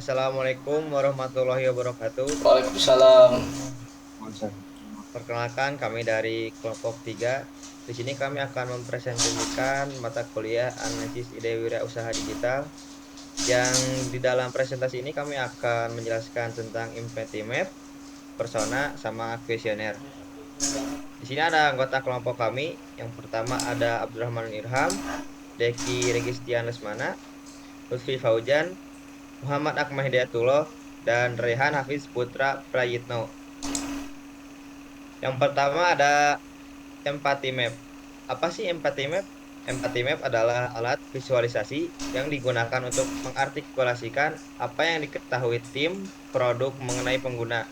Assalamualaikum warahmatullahi wabarakatuh. Waalaikumsalam. Perkenalkan kami dari kelompok 3. Di sini kami akan mempresentasikan mata kuliah Analisis Ide Wirausaha Digital yang di dalam presentasi ini kami akan menjelaskan tentang Infinity Map, persona, sama kuesioner. Di sini ada anggota kelompok kami. Yang pertama ada Abdurrahman Irham, Deki Registian Lesmana, Lutfi Fauzan, Muhammad Akmal Hidayatullah, dan Rehan Hafiz Putra Prayitno. Yang pertama ada Empathy Map. Apa sih Empathy Map? Empathy Map adalah alat visualisasi yang digunakan untuk mengartikulasikan apa yang diketahui tim produk mengenai pengguna.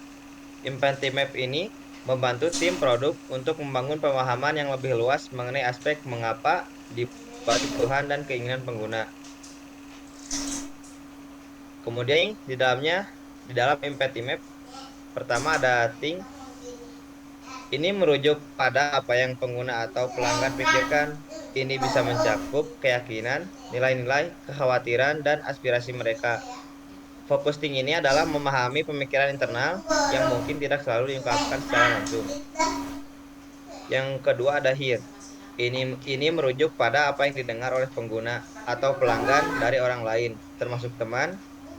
Empathy Map ini membantu tim produk untuk membangun pemahaman yang lebih luas mengenai aspek mengapa di balik kebutuhan dan keinginan pengguna. Kemudian di dalam Empathy Map pertama ada think. Ini merujuk pada apa yang pengguna atau pelanggan pikirkan. Ini bisa mencakup keyakinan, nilai-nilai, kekhawatiran, dan aspirasi mereka. Fokus tinggi ini adalah memahami pemikiran internal yang mungkin tidak selalu diungkapkan secara langsung. Yang kedua ada hear. Ini merujuk pada apa yang didengar oleh pengguna atau pelanggan dari orang lain, termasuk teman,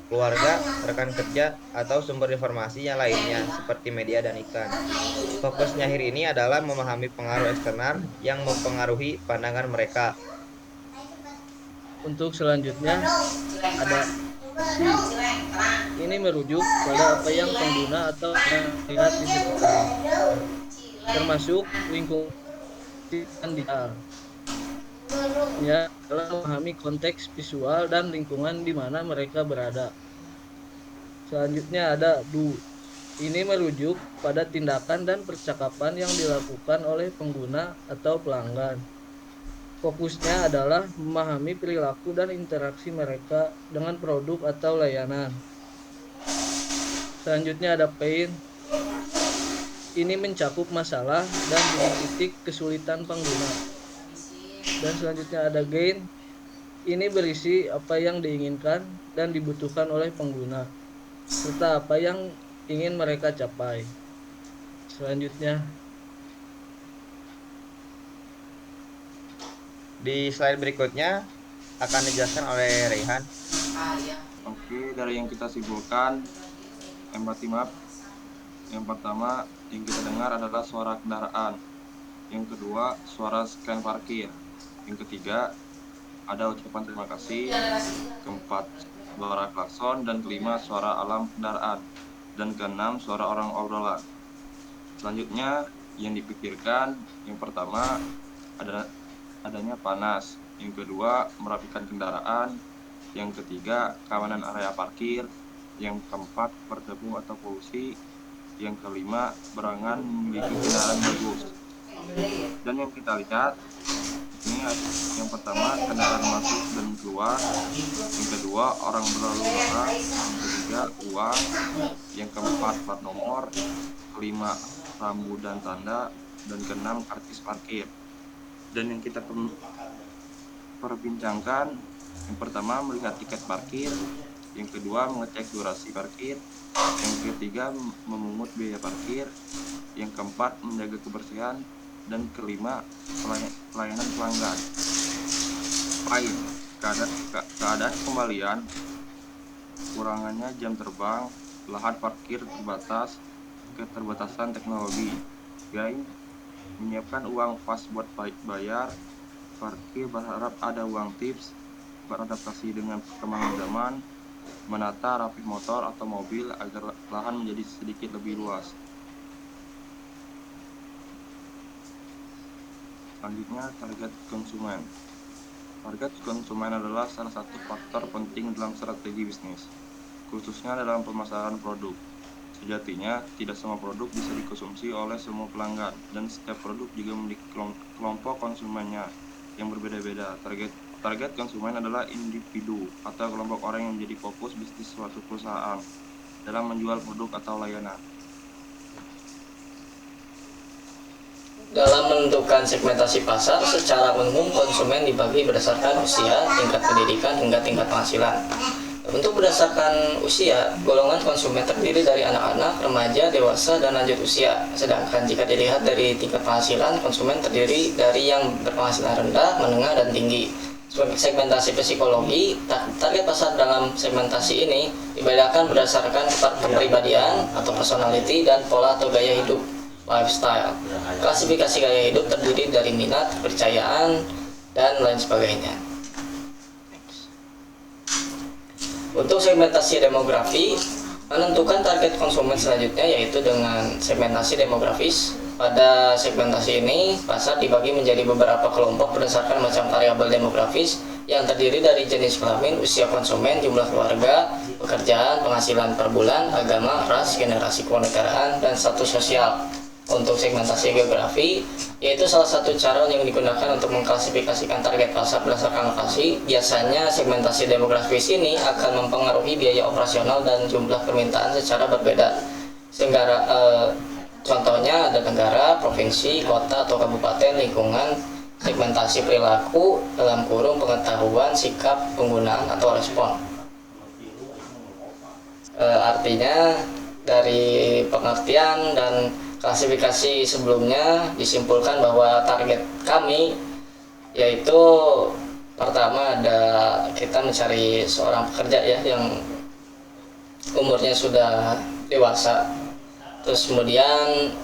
keluarga, rekan kerja, atau sumber informasi yang lainnya seperti media dan iklan. Fokusnya akhir ini adalah memahami pengaruh eksternal yang mempengaruhi pandangan mereka. Untuk selanjutnya ada si. Ini merujuk pada apa yang pengguna atau yang lihat di sekitar, termasuk lingkungan digital. Ya, dalam memahami konteks visual dan lingkungan di mana mereka berada. Selanjutnya ada do. Ini merujuk pada tindakan dan percakapan yang dilakukan oleh pengguna atau pelanggan. Fokusnya adalah memahami perilaku dan interaksi mereka dengan produk atau layanan. Selanjutnya ada pain. Ini mencakup masalah dan titik kesulitan pengguna. Dan selanjutnya ada gain. Ini berisi apa yang diinginkan dan dibutuhkan oleh pengguna, serta apa yang ingin mereka capai. Selanjutnya, Di slide berikutnya akan dijelaskan oleh Rehan. Oke, dari yang kita simpulkan, empathy map. Yang pertama yang kita dengar adalah suara kendaraan. Yang kedua, suara scan parkir. Yang ketiga, ada ucapan terima kasih. Keempat, suara klakson. Dan kelima, suara alam kendaraan. Dan keenam, suara orang obrolan. Selanjutnya, yang dipikirkan, yang pertama, adanya panas. Yang kedua, merapikan kendaraan. Yang ketiga, keamanan area parkir. Yang keempat, berdebu atau polusi. Yang kelima, berangan memiliki kendaraan bagus. Dan yang kita lihat, ini yang pertama, kendaraan masuk dan keluar. Yang kedua, orang berlalu lalang. Yang ketiga, uang. Yang keempat, plat nomor. Kelima, rambu dan tanda. Dan keenam, karcis parkir. Dan yang kita perbincangkan, yang pertama melihat tiket parkir, yang kedua mengecek durasi parkir, yang ketiga memungut biaya parkir, yang keempat menjaga kebersihan, dan kelima pelayanan pelanggan. Lain, keadaan kembalian, kurangannya jam terbang, lahan parkir terbatas, keterbatasan teknologi. Gain, menyiapkan uang pas buat bayar. Parkir berharap ada uang tips, beradaptasi dengan perkembangan zaman, menata rapi motor atau mobil agar lahan menjadi sedikit lebih luas. Selanjutnya, target konsumen. Target konsumen adalah salah satu faktor penting dalam strategi bisnis, khususnya dalam pemasaran produk. Sejatinya, tidak semua produk bisa dikonsumsi oleh semua pelanggan, dan setiap produk juga memiliki kelompok konsumennya yang berbeda-beda. Target konsumen adalah individu atau kelompok orang yang menjadi fokus bisnis suatu perusahaan dalam menjual produk atau layanan. Dalam menentukan segmentasi pasar, secara umum konsumen dibagi berdasarkan usia, tingkat pendidikan, hingga tingkat penghasilan. Untuk berdasarkan usia, golongan konsumen terdiri dari anak-anak, remaja, dewasa, dan lanjut usia. Sedangkan jika dilihat dari tingkat penghasilan, konsumen terdiri dari yang berpenghasilan rendah, menengah, dan tinggi. Segmentasi psikologi, target pasar dalam segmentasi ini dibedakan berdasarkan kepribadian atau personality dan pola atau gaya hidup, lifestyle. Klasifikasi gaya hidup terdiri dari minat, kepercayaan, dan lain sebagainya. Untuk segmentasi demografi, menentukan target konsumen selanjutnya yaitu dengan segmentasi demografis. Pada segmentasi ini, pasar dibagi menjadi beberapa kelompok berdasarkan macam variabel demografis yang terdiri dari jenis kelamin, usia konsumen, jumlah keluarga, pekerjaan, penghasilan per bulan, agama, ras, generasi kewarganegaraan, dan status sosial. Untuk segmentasi geografi, yaitu salah satu cara yang digunakan untuk mengklasifikasikan target pasar berdasarkan lokasi. Biasanya segmentasi demografis ini akan mempengaruhi biaya operasional dan jumlah permintaan secara berbeda. Sehingga contohnya ada negara, provinsi, kota atau kabupaten, lingkungan, segmentasi perilaku dalam kurung pengetahuan, sikap, penggunaan atau respon. Artinya dari pengertian dan klasifikasi sebelumnya disimpulkan bahwa target kami yaitu pertama ada kita mencari seorang pekerja ya yang umurnya sudah dewasa, terus kemudian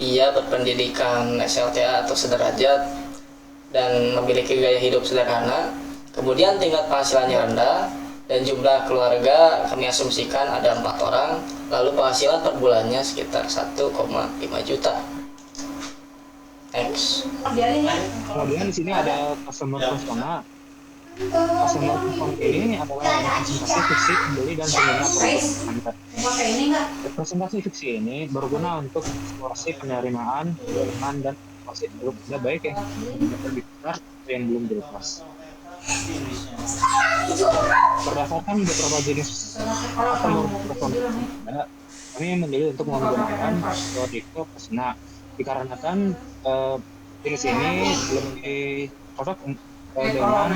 dia berpendidikan SLTA atau sederajat dan memiliki gaya hidup sederhana, kemudian tingkat penghasilannya rendah dan jumlah keluarga kami asumsikan ada 4 orang, lalu penghasilan per bulannya sekitar 1,5 juta. X. Kemudian di sini ada customer persona. Customer persona ini adalah representasi fiksi pembeli dan pengguna produk Anda. Representasi fiksi ini berguna untuk eksplorasi penerimaan, penerimaan dan eksplorasi produk Anda baik ya, yang lebih besar atau yang belum dilepas. Berdasarkan beberapa jenis customer persona, kami memilih untuk menggunakan Diko Persona dikarenakan jenis ini lebih cocok dengan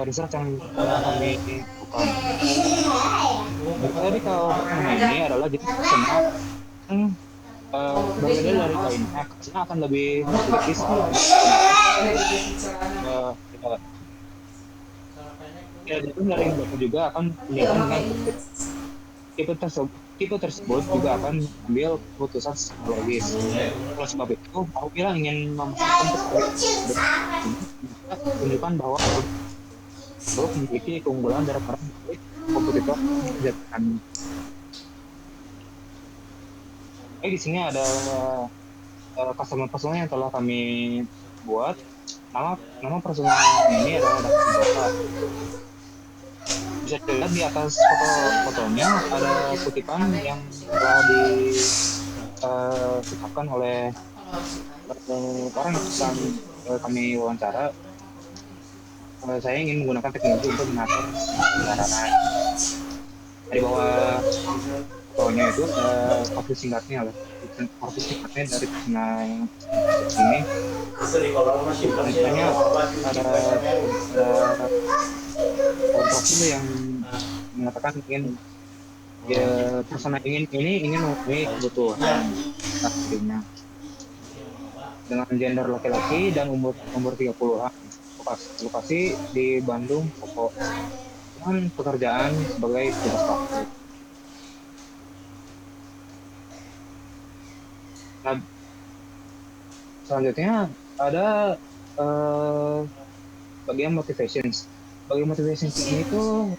research yang kami lakukan. Jadi kalau ini adalah jenis persona yang berbeda dari lainnya, karena akan lebih memiliki dan dari mereka juga akan menilai dengan tipe tersebut juga akan mengambil keputusan psikologis. Oleh sebab itu, apabila ingin memasarkan menunjukkan bahwa produk memiliki keunggulan daripada kompetitor kejahatan. Di sini ada customer persona yang telah kami buat. Nama persona ini adalah Data. Bisa dilihat di atas fotonya ada kutipan yang telah ditetapkan oleh orang yang sedang kami wawancara. Saya ingin menggunakan teknologi untuk mengatur kendaraan. Di bawah fotonya itu profil singkatnya dari persona ini. Misalnya ada profil yang mengatakan ingin persona ingin memenuhi kebutuhan aslinya dengan gender laki-laki dan umur 30-an. Lokasi di Bandung, Pokok, dengan pekerjaan sebagai petugas parkir. Nah, selanjutnya ada bagian motivations. Bagian motivations ini tuh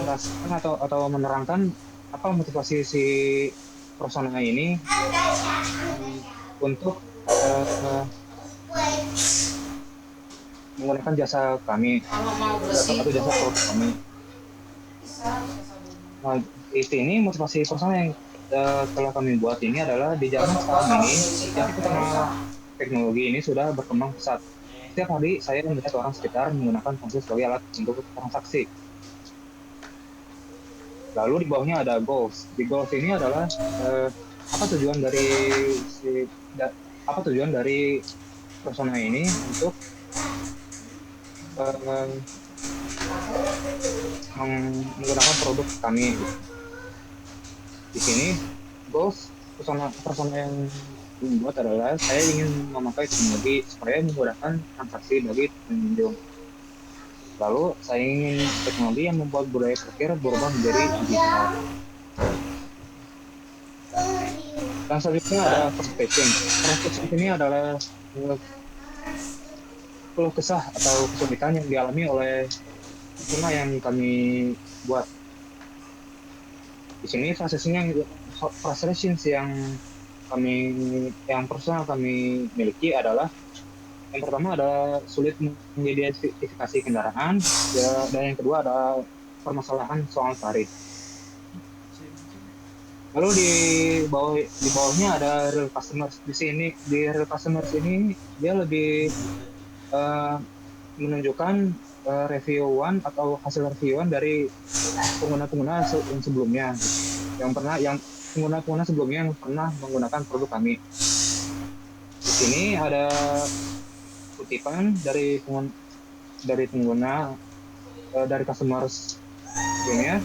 merasakan atau menerangkan apa motivasi si persona ini untuk menggunakan jasa kami atau jasa produk kami. Nah, ini motivasi persona yang telah kami buat ini adalah di zaman sekarang ini yang teknologi ini sudah berkembang pesat. Setiap hari saya melihat orang sekitar menggunakan ponsel sebagai alat untuk transaksi. Lalu di bawahnya ada goals. Di goals ini adalah apa tujuan dari persona ini untuk eh, menggunakan produk kami. Di sini goals persona yang membuat adalah saya ingin memakai teknologi supaya memudahkan transaksi bagi pengunjung. Lalu saya ingin teknologi yang membuat budaya parkir berubah menjadi digital. Dan selanjutnya ada frustration. Frustration ini adalah keluh kesah atau kesulitan yang dialami oleh pengguna yang kami buat. Di sini frustrations yang personal kami miliki adalah yang pertama adalah sulit mengidentifikasi kendaraan, dan yang kedua ada permasalahan soal tarif. Lalu di bawahnya ada real customers. Di real customers ini dia lebih menunjukkan reviewan atau hasil reviewan dari pengguna-pengguna yang sebelumnya, yang pengguna-pengguna sebelumnya yang pernah menggunakan produk kami. Di sini ada kutipan dari pengguna dari customers sebelumnya.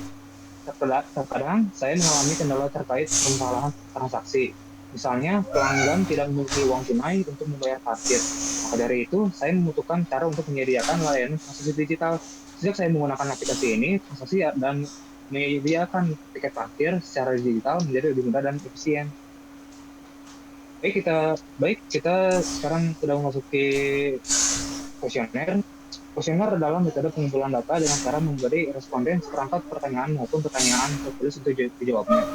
Terkadang saya mengalami kendala terkait permasalahan transaksi. Misalnya, pelanggan tidak memiliki uang tunai untuk membayar parkir. Maka dari itu, saya membutuhkan cara untuk menyediakan layanan transaksi digital. Sejak saya menggunakan aplikasi ini, transaksi dan menyediakan tiket parkir secara digital menjadi lebih mudah dan efisien. Baik, kita sekarang sudah memasuki kuesioner. Kuesioner adalah metode pengumpulan data dengan cara memberi responden seperangkat pertanyaan maupun pertanyaan tertulis untuk dijawabnya.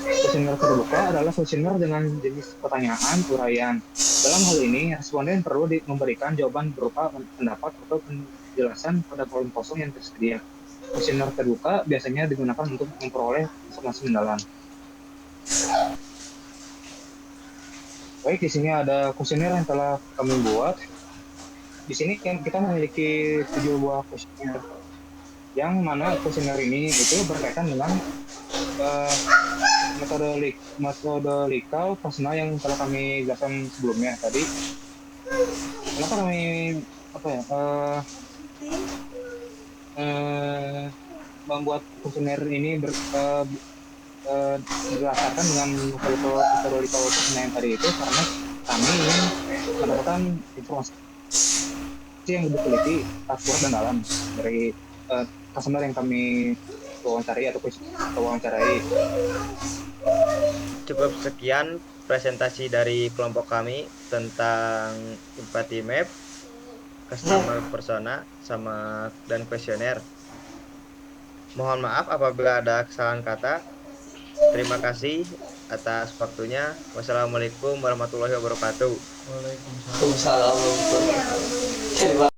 Kuesioner terbuka adalah kuesioner dengan jenis pertanyaan uraian. Dalam hal ini, responden perlu memberikan jawaban berupa pendapat atau penjelasan pada kolom kosong yang tersedia. Kuesioner terbuka biasanya digunakan untuk memperoleh informasi mendalam. Baik, di sini ada kuesioner yang telah kami buat. Di sini kita memiliki 7 buah kuesioner, yang mana kuesioner ini itu berkaitan dengan metodological personal yang telah kami jelaskan sebelumnya tadi. Kenapa kami membuat kuesioner ini berdasarkan dengan metodological personal yang tadi itu, karena kami ingin mendapatkan informasi yang lebih teliti, akurat dan dalam dari customer yang kami wawancarai. Cukup sekian presentasi dari kelompok kami tentang Empathy Map, Customer Persona, dan kuesioner. Mohon maaf apabila ada kesalahan kata. Terima kasih atas waktunya. Wassalamualaikum warahmatullahi wabarakatuh. Waalaikumsalam warahmatullahi wabarakatuh.